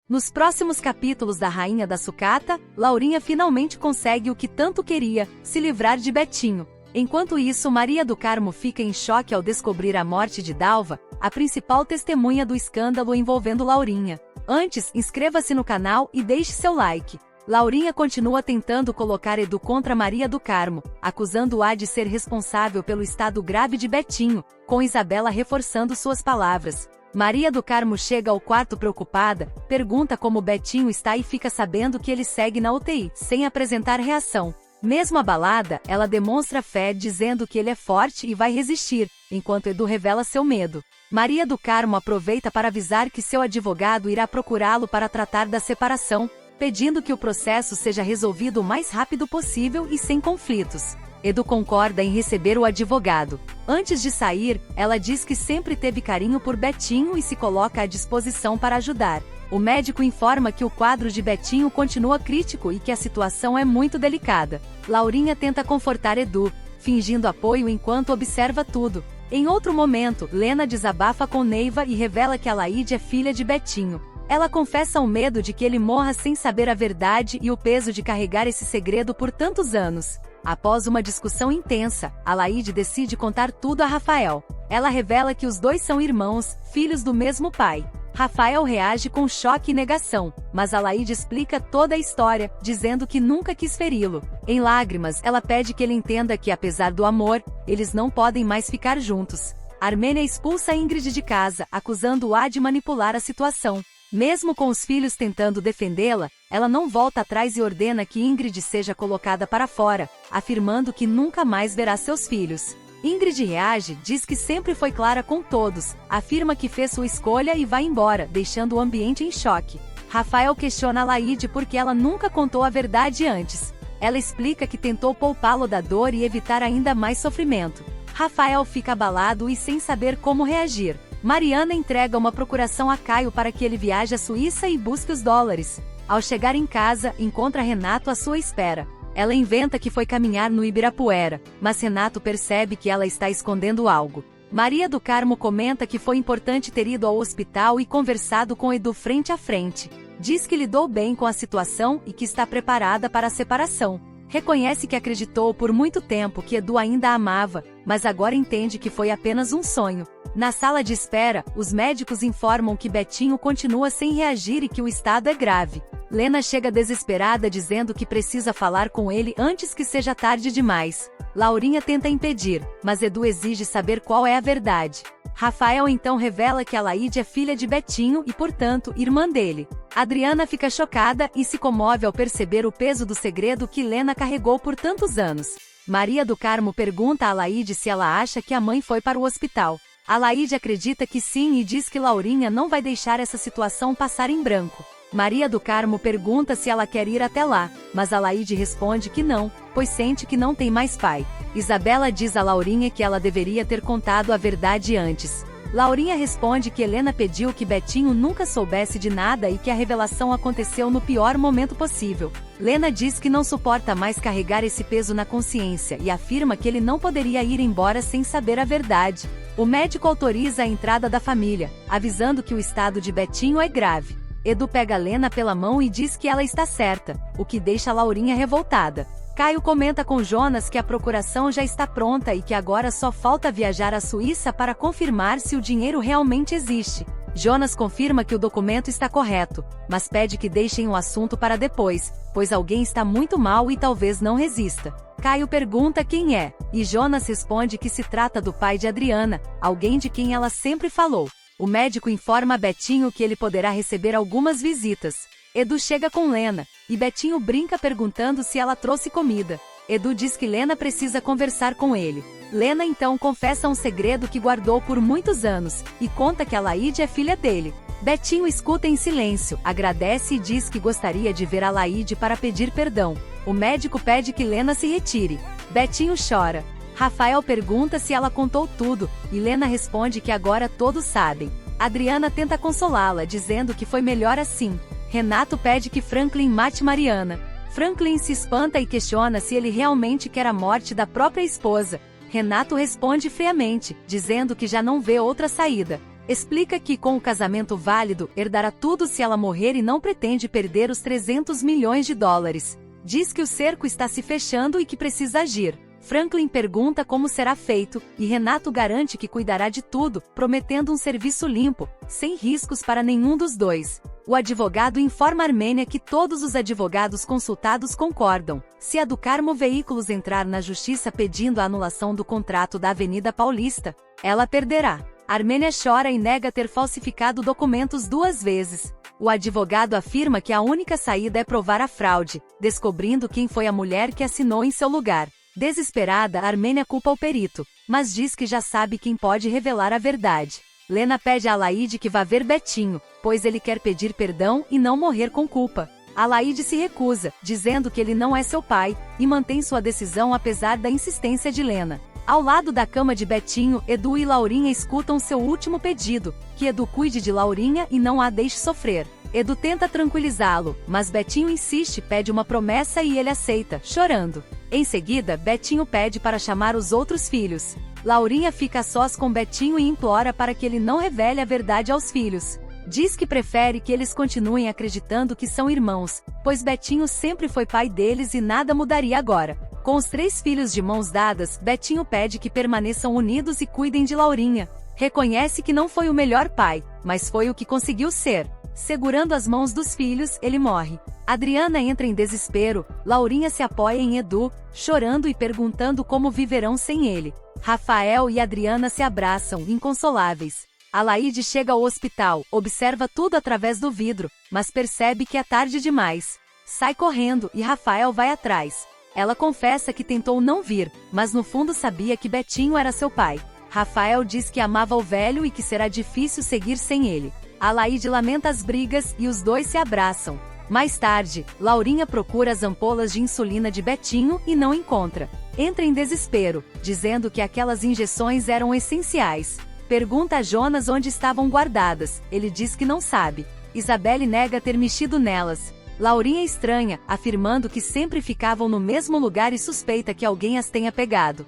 Nos próximos capítulos da Rainha da Sucata, Laurinha finalmente consegue o que tanto queria, se livrar de Betinho. Enquanto isso, Maria do Carmo fica em choque ao descobrir a morte de Dalva, a principal testemunha do escândalo envolvendo Laurinha. Antes, inscreva-se no canal e deixe seu like. Laurinha continua tentando colocar Edu contra Maria do Carmo, acusando-a de ser responsável pelo estado grave de Betinho, com Isabela reforçando suas palavras. Maria do Carmo chega ao quarto preocupada, pergunta como Betinho está e fica sabendo que ele segue na UTI, sem apresentar reação. Mesmo abalada, ela demonstra fé dizendo que ele é forte e vai resistir, enquanto Edu revela seu medo. Maria do Carmo aproveita para avisar que seu advogado irá procurá-lo para tratar da separação, pedindo que o processo seja resolvido o mais rápido possível e sem conflitos. Edu concorda em receber o advogado. Antes de sair, ela diz que sempre teve carinho por Betinho e se coloca à disposição para ajudar. O médico informa que o quadro de Betinho continua crítico e que a situação é muito delicada. Laurinha tenta confortar Edu, fingindo apoio enquanto observa tudo. Em outro momento, Lena desabafa com Neiva e revela que Alaide é filha de Betinho. Ela confessa o medo de que ele morra sem saber a verdade e o peso de carregar esse segredo por tantos anos. Após uma discussão intensa, Alaide decide contar tudo a Rafael. Ela revela que os dois são irmãos, filhos do mesmo pai. Rafael reage com choque e negação, mas Alaide explica toda a história, dizendo que nunca quis feri-lo. Em lágrimas, ela pede que ele entenda que, apesar do amor, eles não podem mais ficar juntos. Armênia expulsa Ingrid de casa, acusando-a de manipular a situação. Mesmo com os filhos tentando defendê-la, ela não volta atrás e ordena que Ingrid seja colocada para fora, afirmando que nunca mais verá seus filhos. Ingrid reage, diz que sempre foi clara com todos, afirma que fez sua escolha e vai embora, deixando o ambiente em choque. Rafael questiona Alaide porque ela nunca contou a verdade antes. Ela explica que tentou poupá-lo da dor e evitar ainda mais sofrimento. Rafael fica abalado e sem saber como reagir. Mariana entrega uma procuração a Caio para que ele viaje à Suíça e busque os dólares. Ao chegar em casa, encontra Renato à sua espera. Ela inventa que foi caminhar no Ibirapuera, mas Renato percebe que ela está escondendo algo. Maria do Carmo comenta que foi importante ter ido ao hospital e conversado com Edu frente a frente. Diz que lidou bem com a situação e que está preparada para a separação. Reconhece que acreditou por muito tempo que Edu ainda a amava, mas agora entende que foi apenas um sonho. Na sala de espera, os médicos informam que Betinho continua sem reagir e que o estado é grave. Lena chega desesperada dizendo que precisa falar com ele antes que seja tarde demais. Laurinha tenta impedir, mas Edu exige saber qual é a verdade. Rafael então revela que Alaide é filha de Betinho e, portanto, irmã dele. Adriana fica chocada e se comove ao perceber o peso do segredo que Lena carregou por tantos anos. Maria do Carmo pergunta a Alaide se ela acha que a mãe foi para o hospital. Alaide acredita que sim e diz que Laurinha não vai deixar essa situação passar em branco. Maria do Carmo pergunta se ela quer ir até lá, mas Alaide responde que não, pois sente que não tem mais pai. Isabela diz a Laurinha que ela deveria ter contado a verdade antes. Laurinha responde que Helena pediu que Betinho nunca soubesse de nada e que a revelação aconteceu no pior momento possível. Lena diz que não suporta mais carregar esse peso na consciência e afirma que ele não poderia ir embora sem saber a verdade. O médico autoriza a entrada da família, avisando que o estado de Betinho é grave. Edu pega Lena pela mão e diz que ela está certa, o que deixa Laurinha revoltada. Caio comenta com Jonas que a procuração já está pronta e que agora só falta viajar à Suíça para confirmar se o dinheiro realmente existe. Jonas confirma que o documento está correto, mas pede que deixem o assunto para depois, pois alguém está muito mal e talvez não resista. Caio pergunta quem é, e Jonas responde que se trata do pai de Adriana, alguém de quem ela sempre falou. O médico informa a Betinho que ele poderá receber algumas visitas. Edu chega com Lena, e Betinho brinca perguntando se ela trouxe comida. Edu diz que Lena precisa conversar com ele. Lena então confessa um segredo que guardou por muitos anos, e conta que Alaide é filha dele. Betinho escuta em silêncio, agradece e diz que gostaria de ver Alaide para pedir perdão. O médico pede que Lena se retire. Betinho chora. Rafael pergunta se ela contou tudo, e Lena responde que agora todos sabem. Adriana tenta consolá-la, dizendo que foi melhor assim. Renato pede que Franklin mate Mariana. Franklin se espanta e questiona se ele realmente quer a morte da própria esposa. Renato responde friamente, dizendo que já não vê outra saída. Explica que, com o casamento válido, herdará tudo se ela morrer e não pretende perder os 300 milhões de dólares. Diz que o cerco está se fechando e que precisa agir. Franklin pergunta como será feito, e Renato garante que cuidará de tudo, prometendo um serviço limpo, sem riscos para nenhum dos dois. O advogado informa Armênia que todos os advogados consultados concordam. Se a do Carmo Veículos entrar na justiça pedindo a anulação do contrato da Avenida Paulista, ela perderá. Armênia chora e nega ter falsificado documentos 2 vezes. O advogado afirma que a única saída é provar a fraude, descobrindo quem foi a mulher que assinou em seu lugar. Desesperada, Armênia culpa o perito, mas diz que já sabe quem pode revelar a verdade. Lena pede a Alaide que vá ver Betinho, pois ele quer pedir perdão e não morrer com culpa. Alaide se recusa, dizendo que ele não é seu pai, e mantém sua decisão apesar da insistência de Lena. Ao lado da cama de Betinho, Edu e Laurinha escutam seu último pedido, que Edu cuide de Laurinha e não a deixe sofrer. Edu tenta tranquilizá-lo, mas Betinho insiste, pede uma promessa e ele aceita, chorando. Em seguida, Betinho pede para chamar os outros filhos. Laurinha fica a sós com Betinho e implora para que ele não revele a verdade aos filhos. Diz que prefere que eles continuem acreditando que são irmãos, pois Betinho sempre foi pai deles e nada mudaria agora. Com os 3 filhos de mãos dadas, Betinho pede que permaneçam unidos e cuidem de Laurinha. Reconhece que não foi o melhor pai, mas foi o que conseguiu ser. Segurando as mãos dos filhos, ele morre. Adriana entra em desespero, Laurinha se apoia em Edu, chorando e perguntando como viverão sem ele. Rafael e Adriana se abraçam, inconsoláveis. Alaide chega ao hospital, observa tudo através do vidro, mas percebe que é tarde demais. Sai correndo e Rafael vai atrás. Ela confessa que tentou não vir, mas no fundo sabia que Betinho era seu pai. Rafael diz que amava o velho e que será difícil seguir sem ele. Alaide lamenta as brigas e os dois se abraçam. Mais tarde, Laurinha procura as ampolas de insulina de Betinho e não encontra. Entra em desespero, dizendo que aquelas injeções eram essenciais. Pergunta a Jonas onde estavam guardadas, ele diz que não sabe. Isabelle nega ter mexido nelas. Laurinha estranha, afirmando que sempre ficavam no mesmo lugar e suspeita que alguém as tenha pegado.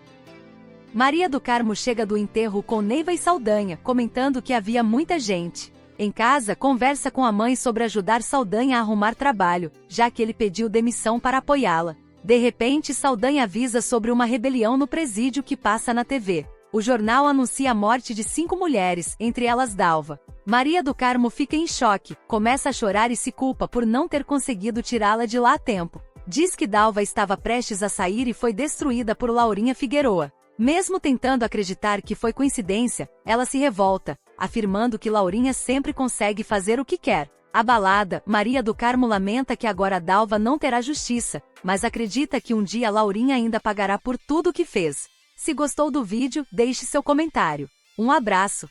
Maria do Carmo chega do enterro com Neiva e Saldanha, comentando que havia muita gente. Em casa, conversa com a mãe sobre ajudar Saldanha a arrumar trabalho, já que ele pediu demissão para apoiá-la. De repente, Saldanha avisa sobre uma rebelião no presídio que passa na TV. O jornal anuncia a morte de 5 mulheres, entre elas Dalva. Maria do Carmo fica em choque, começa a chorar e se culpa por não ter conseguido tirá-la de lá a tempo. Diz que Dalva estava prestes a sair e foi destruída por Laurinha Figueroa. Mesmo tentando acreditar que foi coincidência, ela se revolta, afirmando que Laurinha sempre consegue fazer o que quer. Abalada, Maria do Carmo lamenta que agora Dalva não terá justiça, mas acredita que um dia Laurinha ainda pagará por tudo o que fez. Se gostou do vídeo, deixe seu comentário. Um abraço!